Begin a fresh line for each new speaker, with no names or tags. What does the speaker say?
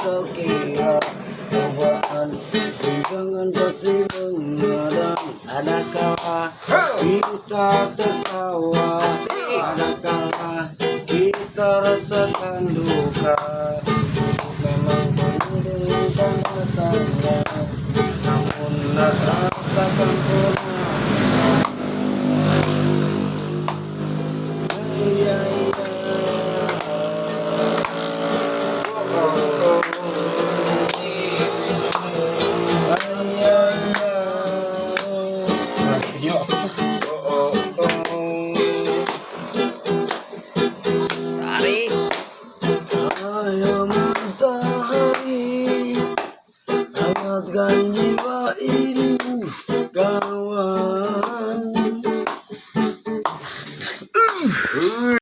kau kira cobaan rintangan pasti mengadang. Ada kala kita tertawa, ada kala kita rasakan duka. Hidup memang penuh dengan tanda tanya, namun rasa takkan pernah. Iya, iya. Ayo matahari, hangatkan jiwa ini kawan.